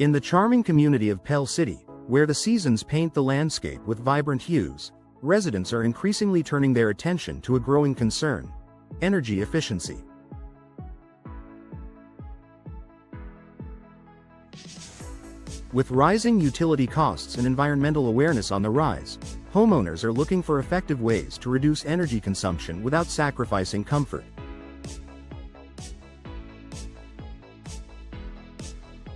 In the charming community of Pell City, where the seasons paint the landscape with vibrant hues, residents are increasingly turning their attention to a growing concern: energy efficiency. With rising utility costs and environmental awareness on the rise, homeowners are looking for effective ways to reduce energy consumption without sacrificing comfort.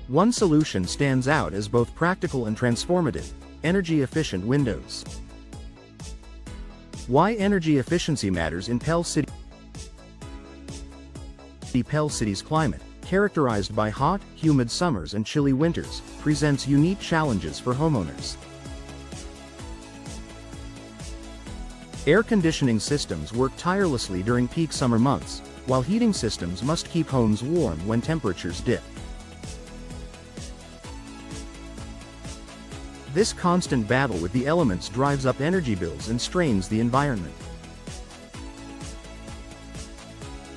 One solution stands out as both practical and transformative: energy-efficient windows. Why energy efficiency matters in Pell City. Pell City's climate, characterized by hot, humid summers and chilly winters, presents unique challenges for homeowners. Air conditioning systems work tirelessly during peak summer months, while heating systems must keep homes warm when temperatures dip. This constant battle with the elements drives up energy bills and strains the environment.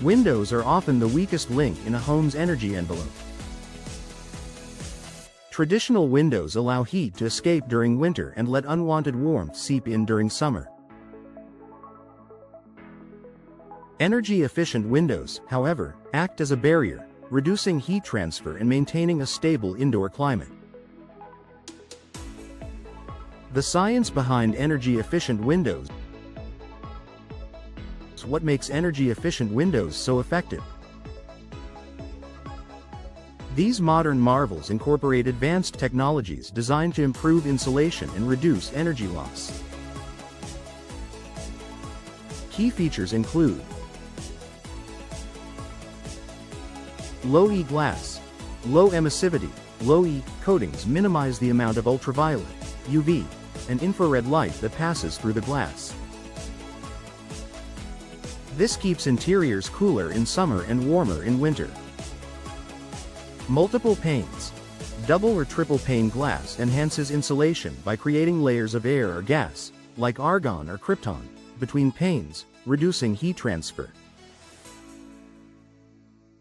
Windows are often the weakest link in a home's energy envelope. Traditional windows allow heat to escape during winter and let unwanted warmth seep in during summer. Energy-efficient windows, however, act as a barrier, reducing heat transfer and maintaining a stable indoor climate. The science behind energy-efficient windows. What makes energy-efficient windows so effective? These modern marvels incorporate advanced technologies designed to improve insulation and reduce energy loss. Key features include low E glass. Low emissivity, low E coatings minimize the amount of ultraviolet, UV, and infrared light that passes through the glass. This keeps interiors cooler in summer and warmer in winter. Multiple panes. Double or triple pane glass enhances insulation by creating layers of air or gas, like argon or krypton, between panes, reducing heat transfer.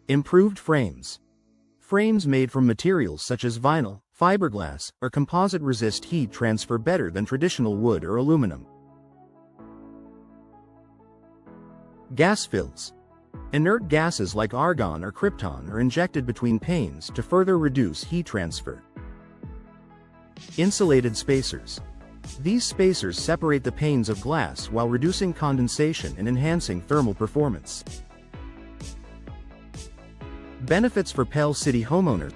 Improved frames. Frames made from materials such as vinyl, fiberglass, or composite resist heat transfer better than traditional wood or aluminum. Gas fills. Inert gases like argon or krypton are injected between panes to further reduce heat transfer. Insulated spacers. These spacers separate the panes of glass while reducing condensation and enhancing thermal performance. Benefits for Pell City homeowners.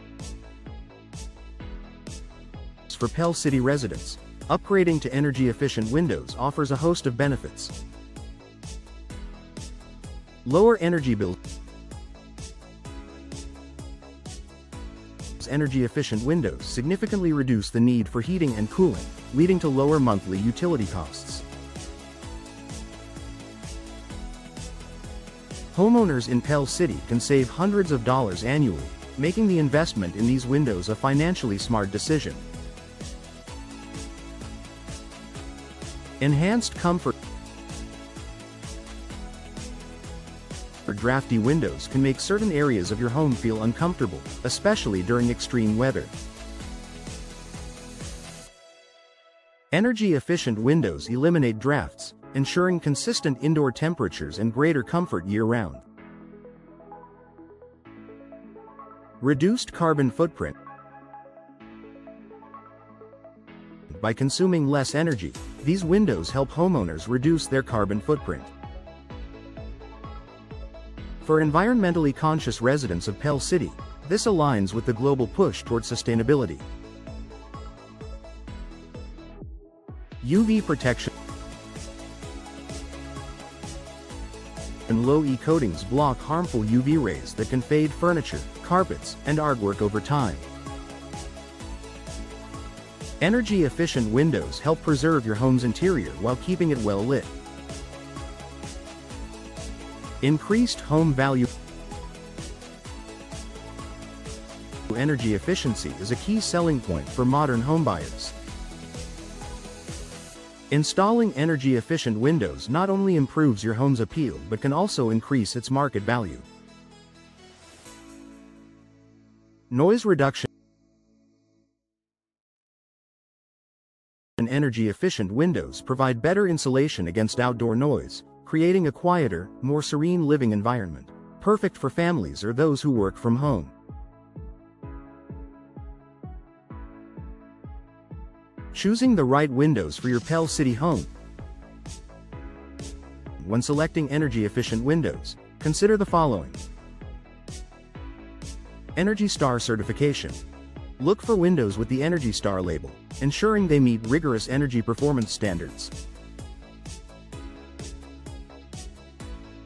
For Pell City residents, upgrading to energy-efficient windows offers a host of benefits. Lower energy bills. Energy-efficient windows significantly reduce the need for heating and cooling, leading to lower monthly utility costs. Homeowners in Pell City can save hundreds of dollars annually, making the investment in these windows a financially smart decision. Enhanced comfort. Drafty windows can make certain areas of your home feel uncomfortable, especially during extreme weather. Energy-efficient windows eliminate drafts, ensuring consistent indoor temperatures and greater comfort year-round. Reduced carbon footprint. By consuming less energy, these windows help homeowners reduce their carbon footprint. For environmentally conscious residents of Pell City, this aligns with the global push toward sustainability. UV protection. And low E coatings block harmful UV rays that can fade furniture, carpets, and artwork over time. Energy-efficient windows help preserve your home's interior while keeping it well lit. Increased home value. Energy efficiency is a key selling point for modern homebuyers. Installing energy-efficient windows not only improves your home's appeal but can also increase its market value. Noise reduction. and energy-efficient windows provide better insulation against outdoor noise, creating a quieter, more serene living environment, perfect for families or those who work from home. Choosing the right windows for your Pell City home. When selecting energy-efficient windows, consider the following. Energy Star certification. Look for windows with the Energy Star label, ensuring they meet rigorous energy performance standards.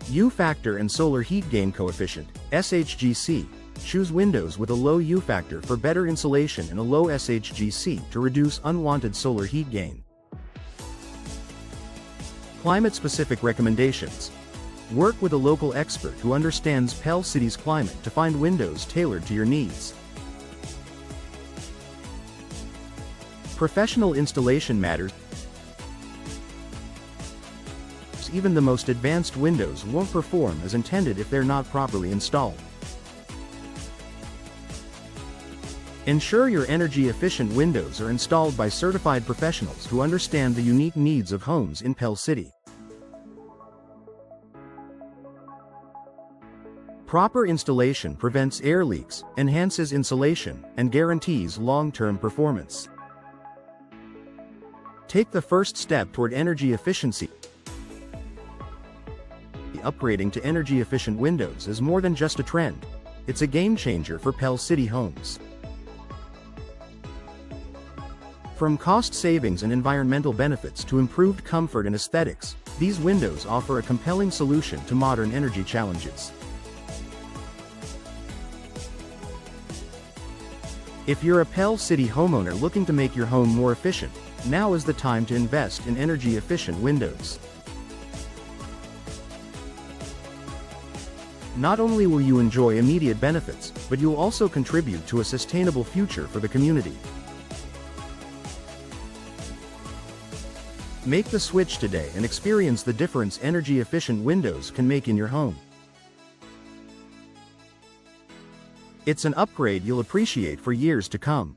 U factor and solar heat gain coefficient, SHGC. Choose windows with a low U factor for better insulation and a low SHGC to reduce unwanted solar heat gain. Climate-specific recommendations. Work with a local expert who understands Pell City's climate to find windows tailored to your needs. Professional installation matters. Even the most advanced windows won't perform as intended if they're not properly installed. Ensure your energy-efficient windows are installed by certified professionals who understand the unique needs of homes in Pell City. Proper installation prevents air leaks, enhances insulation, and guarantees long-term performance. Take the first step toward energy efficiency. Upgrading to energy-efficient windows is more than just a trend. It's a game-changer for Pell City homes. From cost savings and environmental benefits to improved comfort and aesthetics, these windows offer a compelling solution to modern energy challenges. If you're a Pell City homeowner looking to make your home more efficient, now is the time to invest in energy-efficient windows. Not only will you enjoy immediate benefits, but you'll also contribute to a sustainable future for the community. Make the switch today and experience the difference energy-efficient windows can make in your home. It's an upgrade you'll appreciate for years to come.